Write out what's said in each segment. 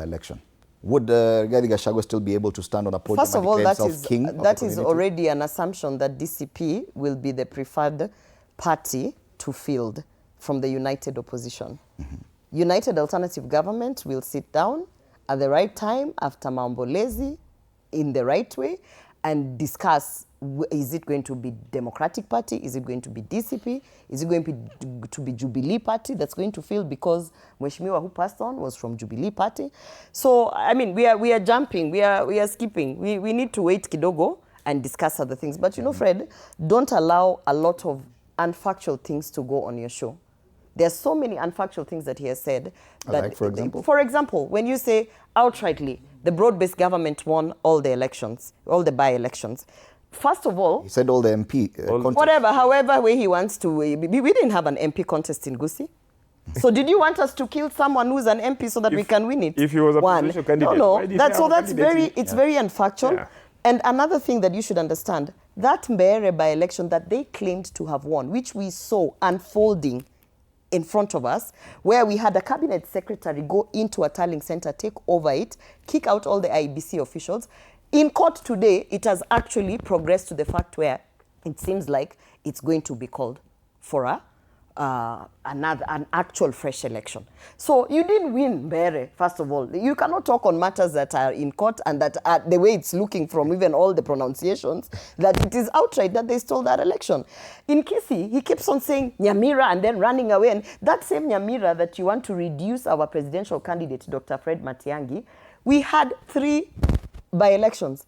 by-election? Would Rigathi Gachagua still be able to stand on a podium First of all, that is king? Already an assumption that DCP will be the preferred party to field from the united opposition. United Alternative Government will sit down at the right time after Maombolezi in the right way and discuss, is it going to be Democratic Party? Is it going to be DCP? Is it going to be Jubilee Party that's going to field, because Mheshimiwa who passed on was from Jubilee Party? So, I mean, we are jumping, we are skipping. We need to wait kidogo and discuss other things. But you know, Fred, don't allow a lot of unfactual things to go on your show. There are so many unfactual things that he has said. That, like, for example? For example, when you say outrightly, the broad-based government won all the elections, all the by-elections. First of all... He said all the MP whatever, however way he wants to... We didn't have an MP contest in Gusii. So did you want us to kill someone who's an MP so that we can win it? If he was a presidential candidate. No, that's very unfactual. Yeah. And another thing that you should understand, that Mbeere by-election that they claimed to have won, which we saw unfolding in front of us, where we had a cabinet secretary go into a tallying center, take over it, kick out all the IEBC officials. In court today, it has actually progressed to the fact where it seems like it's going to be called for an actual fresh election. So you didn't win Mbeere, first of all. You cannot talk on matters that are in court and that are the way it's looking from even all the pronunciations, that it is outright that they stole that election. In Kisii, he keeps on saying Nyamira and then running away. And that same Nyamira that you want to reduce our presidential candidate, Dr. Fred Matiang'i, we had 3 by-elections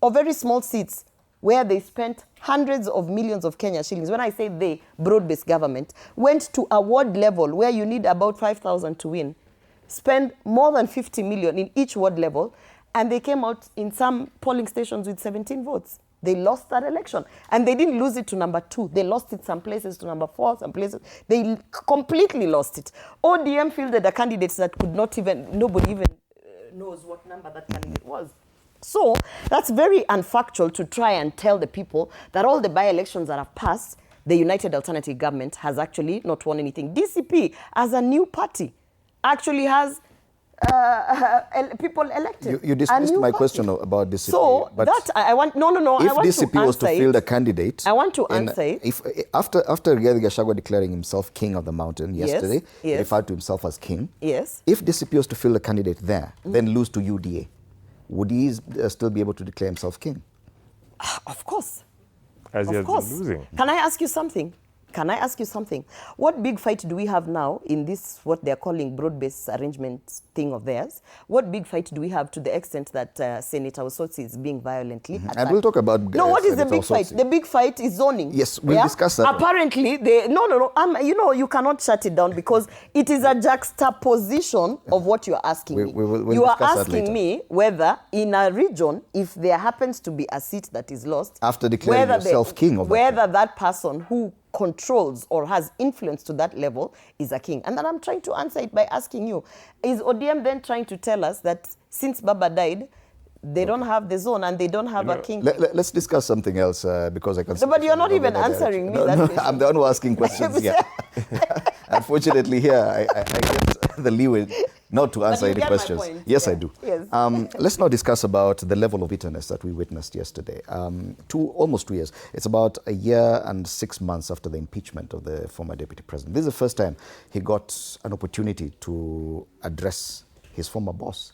of very small seats where they spent hundreds of millions of Kenya shillings. When I say they, broad-based government, went to a ward level where you need about 5,000 to win, spend more than 50 million in each ward level, and they came out in some polling stations with 17 votes. They lost that election. And they didn't lose it to number 2. They lost it some places to number 4, some places. They completely lost it. ODM fielded a candidate that could not even, nobody even knows what number that candidate was. So that's very unfactual to try and tell the people that all the by-elections that have passed, the United Alternative Government has actually not won anything. DCP, as a new party, actually has people elected. You dismissed my question about DCP. So but that I want, no, if I want DCP to was to field a candidate, I want to answer it. If after Rigathi Gachagua declaring himself king of the mountain yesterday, he referred to himself as king. Yes. If DCP was to field a candidate there, then lose to UDA, would he still be able to declare himself king? Of course. As he has been losing. Can I ask you something? What big fight do we have now in this, what they're calling broad-based arrangement thing of theirs? What big fight do we have to the extent that Senator Osotsi is being violently attacked? And we'll talk about No, what is the big fight? The big fight is zoning. Yes, we'll discuss that. Apparently, you know, you cannot shut it down because it is a juxtaposition of what you're asking me. You are asking me whether in a region, if there happens to be a seat that is lost, after declaring yourself king of whether that person who controls or has influence to that level is a king. And then I'm trying to answer it by asking you, is ODM then trying to tell us that since Baba died, they don't have the zone and they don't have a king? Let's discuss something else because I can... No, but you're not even answering me that question. I'm the one who asking questions here. Unfortunately here, I get the leeway not to answer any questions. Yes, I do. Yes. Let's now discuss about the level of bitterness that we witnessed yesterday. Almost 2 years. It's about a year and 6 months after the impeachment of the former deputy president. This is the first time he got an opportunity to address his former boss.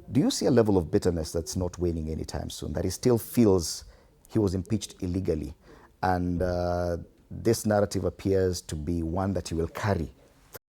Do you see a level of bitterness that's not waning anytime soon, that he still feels he was impeached illegally? And this narrative appears to be one that he will carry